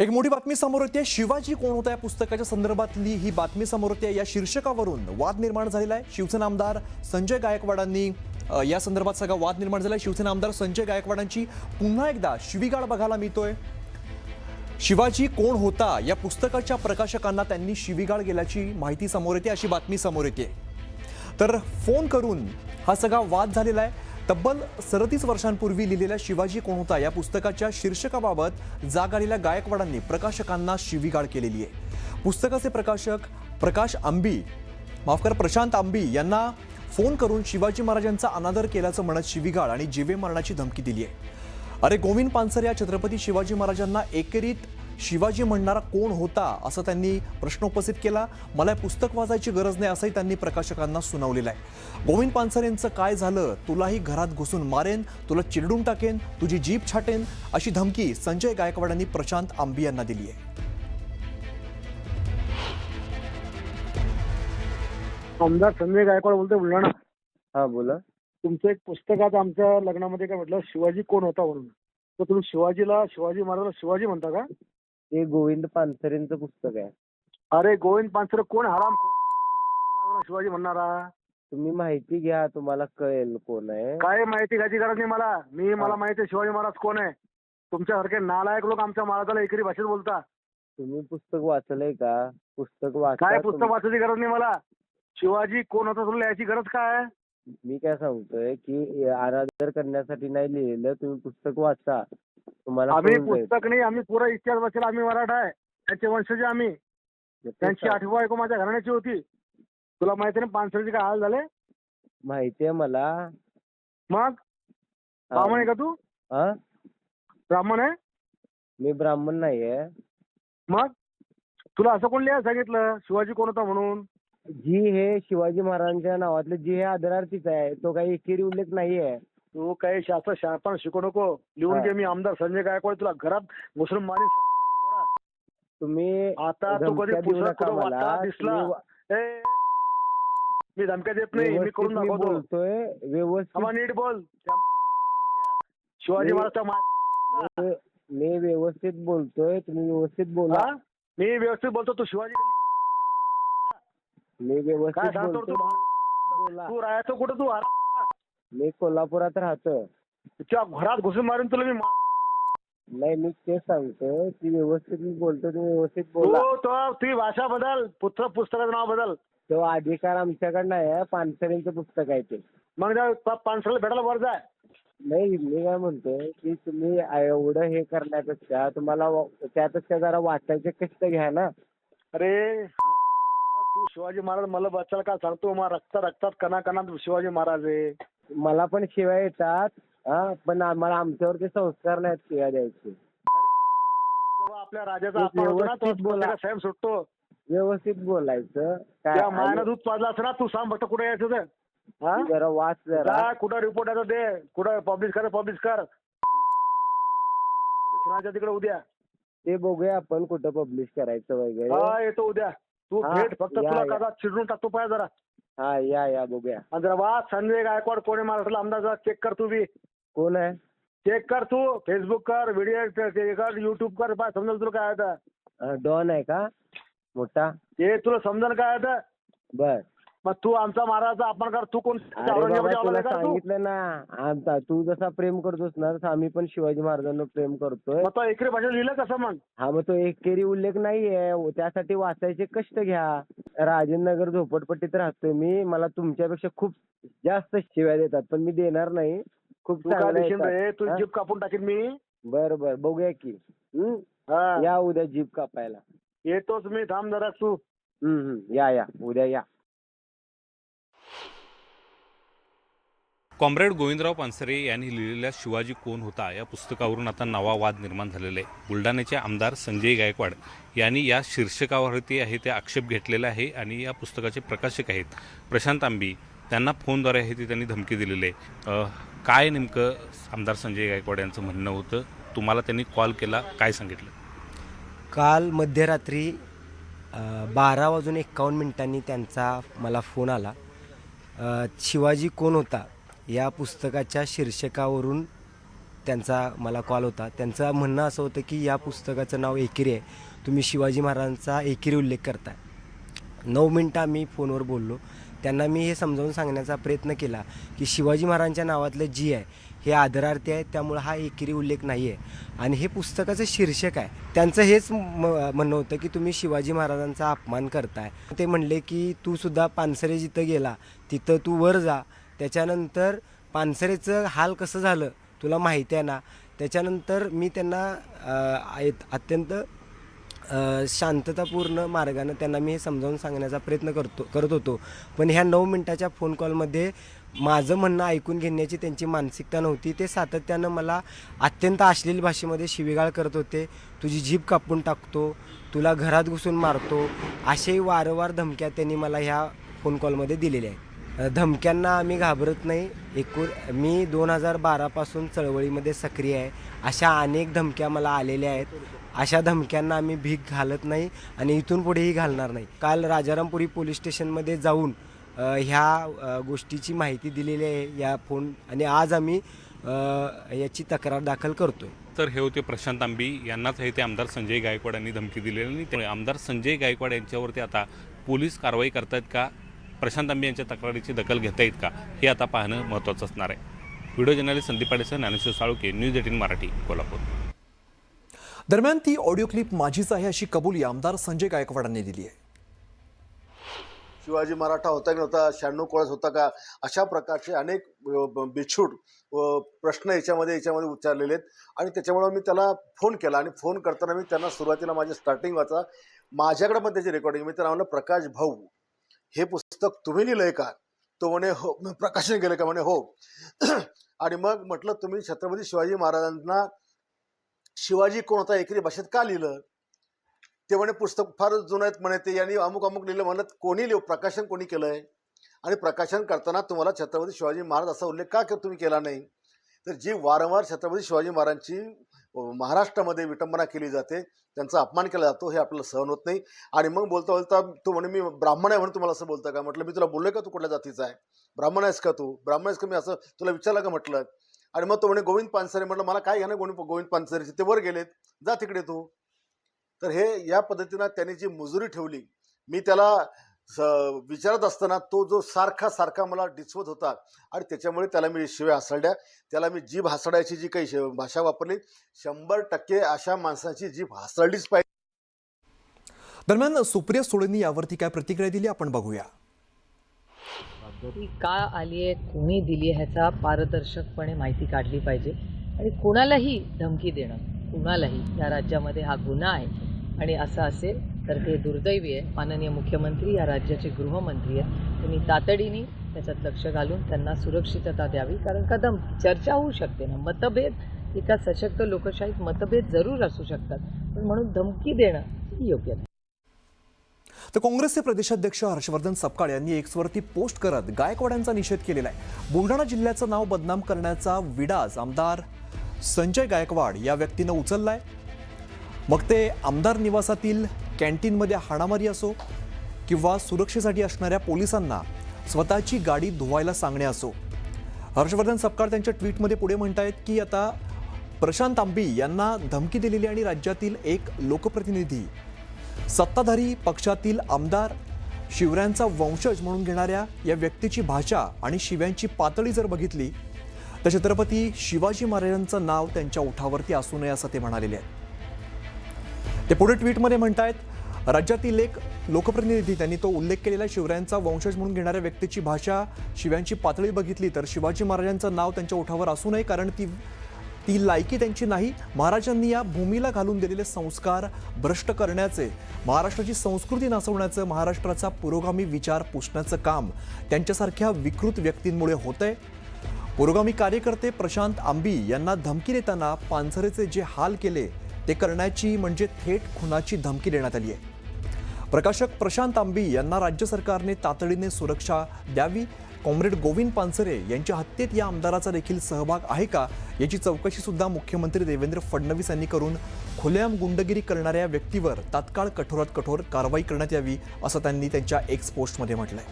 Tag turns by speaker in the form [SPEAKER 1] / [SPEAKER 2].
[SPEAKER 1] एक मोठी बातमी समोर येते। शिवाजी कोण होता या पुस्तकाच्या संदर्भातली ही बातमी समोर येते। या शीर्षकावरून वाद निर्माण झालेला आहे। शिवसेना आमदार संजय गायकवाडांनी या संदर्भात सगळा वाद निर्माण झाला आहे। शिवसेना आमदार संजय गायकवाडांची पुन्हा एकदा शिवीगाळ बघायला मिळतोय। शिवाजी कोण होता या पुस्तकाच्या प्रकाशकांना त्यांनी शिवीगाळ केल्याची माहिती समोर येते, अशी बातमी समोर येते। तर फोन करून हा सगळा वाद झालेला आहे। तब्बल 37 वर्षांपूर्वी लिहिलेल्या शिवाजी कोण होता या पुस्तकाच्या शीर्षकाबाबत जाग आलेल्या गायकवाडांनी प्रकाशकांना शिवीगाळ केलेली आहे। पुस्तकाचे प्रकाशक प्रशांत आंबी यांना फोन करून शिवाजी महाराजांचा अनादर केल्याचं म्हणत शिवीगाळ आणि जीवे मरणाची धमकी दिली आहे। अरे गोविंद पानसरे या छत्रपती शिवाजी महाराजांना एकेरीत शिवाजी म्हणणारा कोण होता असं त्यांनी प्रश्न उपस्थित केला। मला हे पुस्तक वाचायची गरज नाही असंही त्यांनी प्रकाशकांना सुनावलेलं आहे। गोविंद पानसरेंचं काय झालं, तुलाही घरात घुसून मारेन, तुला चिरडून टाकेन, तुझी जीभ छाटेन, अशी धमकी संजय गायकवाडांनी प्रशांत आंबी यांना दिली आहे।
[SPEAKER 2] आमदार संजय गायकवाड बोलतोय, बुलढाणा।
[SPEAKER 3] हा बोला।
[SPEAKER 2] तुमचं एक पुस्तकात आमच्या लग्नामध्ये काय म्हटलं, शिवाजी कोण होता म्हणून। तर तुम्ही शिवाजी महाराजाला शिवाजी म्हणता का?
[SPEAKER 3] ते गोविंद पानसरेंचं पुस्तक आहे।
[SPEAKER 2] अरे गोविंद पानसरे कोण हराम शिवाजी म्हणणारा?
[SPEAKER 3] तुम्ही माहिती घ्या, तुम्हाला कळेल कोण आहे।
[SPEAKER 2] काय माहिती घ्यायची गरज नाही मला माहिती आहे शिवाजी महाराज कोण आहे। तुमच्यासारखे नालायक लोक आमच्या महाराजाला एकेरी भाषेत बोलता।
[SPEAKER 3] तुम्ही पुस्तक वाचलंय का? पुस्तक वाचा।
[SPEAKER 2] काय पुस्तक वाचायची गरज नाही मला। शिवाजी कोण होता तुला याची गरज काय?
[SPEAKER 3] मी काय सांगतोय की आराधना करण्यासाठी नाही लिहिलेलं, तुम्ही पुस्तक वाचा, तुम्हाला
[SPEAKER 2] आम्ही
[SPEAKER 3] कळून जाईल।
[SPEAKER 2] पुस्तक नाही, आम्ही पुरा इतिहास वाचला। आम्ही मराठा आहे, त्यांचे वंशज आम्ही। त्यांची 8वी बायको माझ्या घराण्याची होती। तुला माहिती नाही पानसरेचे काय हाल झाले?
[SPEAKER 3] माहितीये मला।
[SPEAKER 2] मग ब्राह्मण आहे का तू?
[SPEAKER 3] हा,
[SPEAKER 2] ब्राह्मण आहे?
[SPEAKER 3] मी ब्राह्मण नाहीये।
[SPEAKER 2] मग तुला असं कोण लिहायला सांगितलं शिवाजी कोण होता म्हणून?
[SPEAKER 3] जी हे शिवाजी महाराजांच्या नावातले जी हे आदरार्थीच आहे, तो काही एकेरी उल्लेख नाहीये।
[SPEAKER 2] तू काही शास्त्र शिकू नको, लिहून घे। मी आमदार संजय गायकवाड तुला घरात घुसून मारी।
[SPEAKER 3] तुम्ही
[SPEAKER 2] आता तू कधी पुस्तक वाचताना दिसला? मी धमक्या देत नाही, मी करून दाखवतो।
[SPEAKER 3] बोलतोय व्यवस्थित,
[SPEAKER 2] नीट बोल। शिवाजी महाराजचा
[SPEAKER 3] मी व्यवस्थित बोलतोय, तुम्ही व्यवस्थित बोला।
[SPEAKER 2] मी व्यवस्थित बोलतो, तू शिवाजी
[SPEAKER 3] मी व्यवस्थित
[SPEAKER 2] काय
[SPEAKER 3] बोलतोय, बोला।
[SPEAKER 2] तू राहायचं कुठं? तू
[SPEAKER 3] मी कोल्हापुरात राहतो।
[SPEAKER 2] तुझ्या घरात घुसून मारून तुला मी
[SPEAKER 3] नाही, मी तेच सांगतोय की व्यवस्थित मी बोलतोय, तुम्ही व्यवस्थित बोला।
[SPEAKER 2] तुझी भाषा बदल, पुस्तकाचं नाव बदल।
[SPEAKER 3] तो अधिकार आमच्याकडे आहे, पानसरेंचं पुस्तक आहे ते।
[SPEAKER 2] मग पानसरेला भेटायला वर जाय।
[SPEAKER 3] नाही, मी काय म्हणतोय की तुम्ही एवढं हे करण्यापेक्षा तुम्हाला त्यापेक्षा जरा वाचायचे कष्ट घ्या ना।
[SPEAKER 2] अरे तू शिवाजी महाराज मला बच्चाला काय सांगतो? मला रक्तात कणाकणात शिवाजी महाराज आहे।
[SPEAKER 3] मला पण शिव्या येतात, पण आम्हाला आमच्यावरती संस्कार नाहीत शिव्या द्यायचे।
[SPEAKER 2] जेव्हा आपल्या राजाचा अपमान होतो ना, तो साहेब सुटतो।
[SPEAKER 3] व्यवस्थित बोलायचं।
[SPEAKER 2] त्या मायानं दूध पाजला असं ना, तू सांग फक्त कुठे यायचं ते?
[SPEAKER 3] जरा वाच, जरा
[SPEAKER 2] कुठं रिपोर्ट यायचं दे, कुठं पब्लिश कर। तिकडे उद्या
[SPEAKER 3] ते बघूया आपण कुठं पब्लिश करायचं वगैरे।
[SPEAKER 2] येतो उद्या। तू भेट, फक्त तुला कदा चिडून टाकतो पाय जरा।
[SPEAKER 3] हा, या बघूया।
[SPEAKER 2] आणि जरा वा संजय गायकवाड कोण आहे महाराष्ट्राला आमदार, जरा चेक कर तू बी।
[SPEAKER 3] कोण आहे
[SPEAKER 2] चेक कर तू, फेसबुक कर, व्हिडिओ कर, युट्यूब कर, पाय समजेल तुला काय आहे।
[SPEAKER 3] डॉन आहे का मोठा?
[SPEAKER 2] ते तुला समजेल काय आहे।
[SPEAKER 3] बर,
[SPEAKER 2] मग तू आमचा महाराजाचा अपमान कर। तू कोण?
[SPEAKER 3] तुला सांगितलं ना, आमचा तू जसा प्रेम करतोस ना तसं आम्ही पण शिवाजी महाराजांना प्रेम करतोय।
[SPEAKER 2] मग तो एकेरी भाषेत लिहिलं कसं मग?
[SPEAKER 3] हा, मग तो एकेरी उल्लेख नाहीये, त्यासाठी वाचायचे कष्ट घ्या। राजेंद्रनगर झोपडपट्टीत राहतोय मी, मला तुमच्यापेक्षा खूप जास्त शिव्या देतात, पण मी देणार नाही। खूप
[SPEAKER 2] रे, तू जीभ कापून टाकेन मी।
[SPEAKER 3] बर, बघूया की। या उद्या जीभ कापायला।
[SPEAKER 2] येतोच मी, थांब जरा तू।
[SPEAKER 3] या उद्या या।
[SPEAKER 4] कॉम्रेड गोविंदराव पानसरे यांनी लिहिलेल्या शिवाजी कोण होता या पुस्तकावरून आता नवा वाद निर्माण झालेला आहे। बुलढाण्याचे आमदार संजय गायकवाड यांनी या शीर्षकावरती आहे ते आक्षेप घेतलेला आहे आणि या पुस्तकाचे प्रकाशक आहेत प्रशांत आंबी, त्यांना फोनद्वारे आहे ते त्यांनी धमकी दिलेली आहे। काय नेमकं आमदार संजय गायकवाड यांचं म्हणणं होतं? तुम्हाला त्यांनी कॉल केला, काय सांगितलं?
[SPEAKER 5] काल मध्यरात्री 12:51 त्यांचा मला फोन आला। शिवाजी कोण होता या पुस्तकाच्या शीर्षकावरून त्यांचा मला कॉल होता. त्यांचं म्हणणं असं होतं की या पुस्तकाचं नाव एकेरी आहे, तुम्ही शिवाजी महाराजांचा एकेरी उल्लेख करताय. 9 मिनटं आम्ही फोनवर बोललो. त्यांना मी हे समजावून सांगण्याचा प्रयत्न केला की शिवाजी महाराजांच्या नावातलं जी आहे हे आदरार्थी आहे, त्यामुळं हा एकेरी उल्लेख नाही आहे आणि हे पुस्तकाचं शीर्षक आहे. त्यांचं हेच म्हणणं होतं की तुम्ही शिवाजी महाराजांचा अपमान करताय. ते म्हणले की तू सुद्धा पानसरे जिथं गेला तिथं तू वर जा, त्याच्यानंतर पानसरेचं हाल कसं झालं तुला माहिती आहे ना. त्याच्यानंतर मी त्यांना अत्यंत शांततापूर्ण मार्गानं त्यांना मी हे समजावून सांगण्याचा प्रयत्न करत होतो. पण ह्या 9 मिनटाच्या फोन कॉलमध्ये माझं म्हणणं ऐकून घेण्याची त्यांची मानसिकता नव्हती. ते सातत्यानं मला अत्यंत अश्लील भाषेमध्ये शिवीगाळ करत होते. तुझी जीभ कापून टाकतो, तुला घरात घुसून मारतो, असे वारंवार धमक्या त्यांनी मला ह्या फोन कॉलमध्ये दिलेल्या आहेत. धमक्यांना आम्ही घाबरत नाही. मी 2012 पासून चळवळीमध्ये सक्रिय आहे. अशा अनेक धमक्या मला आलेल्या आहेत. अशा धमक्यांना आम्ही भीक घालत नाही आणि इथून पुढेही घालणार नाही. काल राजारामपुरी पोलीस स्टेशनमध्ये जाऊन ह्या गोष्टीची माहिती दिलेली आहे या फोन, आणि आज आम्ही याची तक्रार दाखल करतोय.
[SPEAKER 4] तर हे होते प्रशांत आंबी, यांनाच हे ते आमदार संजय गायकवाड यांनी धमकी दिलेली आणि त्यामुळे आमदार संजय गायकवाड यांच्यावरती आता पोलीस कारवाई करतायत का, प्रशांत आंबी यांच्या तक्रारीची दखल घेता येत का, हे आता पाहणं महत्त्वाचं असणार आहे. व्हिडिओ जर्नलिस्ट संदीप पाडेसह ज्ञानेश्वर साळुंखे, न्यूज 18 मराठी, कोल्हापूर.
[SPEAKER 1] दरम्यान ती ऑडिओ क्लिप माझीच आहे अशी कबुली आमदार संजय गायकवाडांनी दिली आहे.
[SPEAKER 6] शिवाजी मराठा होता की नव्हता, 96 कोळस होता का, अशा प्रकारचे अनेक बिछूट प्रश्न याच्यामध्ये उच्चारलेले आहेत. आणि त्याच्यामुळे मी त्याला फोन केला आणि फोन करताना मी त्यांना सुरुवातीला माझे स्टार्टिंग वाचा, माझ्याकडे पण त्याची रेकॉर्डिंग, मी त्यांना म्हणलं प्रकाश भाऊ हे पुस्तक तुम्ही लिहिलंय का. तो म्हणे हो. प्रकाशन केलं का, म्हणे हो. आणि मग म्हटलं तुम्ही छत्रपती शिवाजी महाराजांना शिवाजी कोण होता एकेरी भाषेत का लिहिलं. ते म्हणे पुस्तक फार जुनं आहेत म्हणे, ते यांनी अमुक अमुक लिहिलं. म्हणत कोणी प्रकाशन कोणी केलंय आणि प्रकाशन करताना तुम्हाला छत्रपती शिवाजी महाराज असा उल्लेख का तुम्ही केला नाही. तर जी वारंवार छत्रपती शिवाजी महाराजांची महाराष्ट्रामध्ये विटंबना केली जाते, त्यांचा अपमान केला जातो, हे आपल्याला सहन होत नाही. आणि मग बोलता बोलता तो म्हणे मी ब्राह्मण आहे म्हणून तुम्हाला असं बोलतं का. म्हटलं मी तुला बोललोय का तू कुठल्या जातीचा आहे, ब्राह्मण आहेस का तू, ब्राह्मण आहेस का, मी असं तुला विचारलं का म्हटलं. आणि मग तो म्हणे गोविंद पानसरे. म्हटलं मला काय घ्या ना गोविंद पानसरेचे, ते वर गेलेत, जा तिकडे तू. तर हे या पद्धतीनं त्यांनी जी मुजुरी ठेवली, मी त्याला विचारत असताना तो जो सारखा मला डिचवत होता आणि त्याच्यामुळे त्याला मी शिव्या हासडल्या. त्याला मी जीभ हासडायची जी काही भाषा वापरली, 100% अशा माणसाची जीभ हासडलीच पाहिजे.
[SPEAKER 1] दरम्यान सुप्रिया सुळेंनी यावरती काय प्रतिक्रिया दिली आपण बघूया.
[SPEAKER 7] ती का आली आहे, कोणी दिली आहे, ह्याचा पारदर्शकपणे माहिती काढली पाहिजे. आणि कोणालाही धमकी देणं, कोणालाही या राज्यामध्ये हा गुन्हा आहे. आणि असं असेल तर ते दुर्दैवी आहे. माननीय मुख्यमंत्री या राज्याचे गृहमंत्री आहेत, त्यांनी तातडीने त्याच्यात लक्ष घालून त्यांना सुरक्षितता द्यावी. कारण का चर्चा होऊ शकते ना, मतभेद, एका सशक्त लोकशाहीत मतभेद जरूर असू शकतात, पण म्हणून धमकी देणं ही योग्य नाही.
[SPEAKER 1] तर काँग्रेसचे प्रदेशाध्यक्ष हर्षवर्धन सपकाळ यांनी एक्सवरती पोस्ट करत गायकवाडांचा निषेध केलेला आहे. बुलढाणा जिल्ह्याचं नाव बदनाम करण्याचा विडाच आमदार संजय गायकवाड या व्यक्तीनं उचललाय. मग ते आमदार निवासातील कॅन्टीनमध्ये हाणामारी असो किंवा सुरक्षेसाठी असणाऱ्या पोलिसांना स्वतःची गाडी धुवायला सांगणे असो. हर्षवर्धन सपकाळ त्यांच्या ट्विटमध्ये पुढे म्हणतायत की आता प्रशांत आंबी यांना धमकी दिलेली आणि राज्यातील एक लोकप्रतिनिधी, सत्ताधारी पक्षातील आमदार, शिवरायांचा वंशज म्हणून घेणाऱ्या या व्यक्तीची भाषा आणि शिव्यांची पातळी जर बघितली तर छत्रपती शिवाजी महाराजांचं नाव त्यांच्या ओठावरती असू नये असं ते म्हणालेले आहेत. ते पुढे ट्विटमध्ये म्हणतायत, राज्यातील एक लोकप्रतिनिधी, त्यांनी तो उल्लेख केलेला, शिवरायांचा वंशज म्हणून घेणाऱ्या व्यक्तीची भाषा, शिव्यांची पातळी बघितली तर शिवाजी महाराजांचं नाव त्यांच्या ओठावर असू नये, कारण ती लायकी त्यांची नाही. महाराजांनी या भूमीला घालून दिलेले संस्कार भ्रष्ट करण्याचे, महाराष्ट्राची संस्कृती नासवण्याचं, महाराष्ट्राचा पुरोगामी विचार पुसण्याचं काम त्यांच्यासारख्या विकृत व्यक्तींमुळे होतंय. पुरोगामी कार्यकर्ते प्रशांत आंबी यांना धमकी देताना पानसरेचे जे हाल केले ते करण्याची म्हणजे थेट खुनाची धमकी देण्यात आली आहे. प्रकाशक प्रशांत आंबी यांना राज्य सरकारने तातडीने सुरक्षा द्यावी. कॉम्रेड गोविंद पानसरे यांच्या हत्येत या आमदाराचा देखील सहभाग आहे का याची चौकशी सुद्धा मुख्यमंत्री देवेंद्र फडणवीस यांनी करून खुलेआम गुंडगिरी करणाऱ्या व्यक्तीवर तात्काळ कठोरात कठोर कारवाई करण्यात यावी असं त्यांनी त्यांच्या एक्स पोस्टमध्ये म्हटलंय.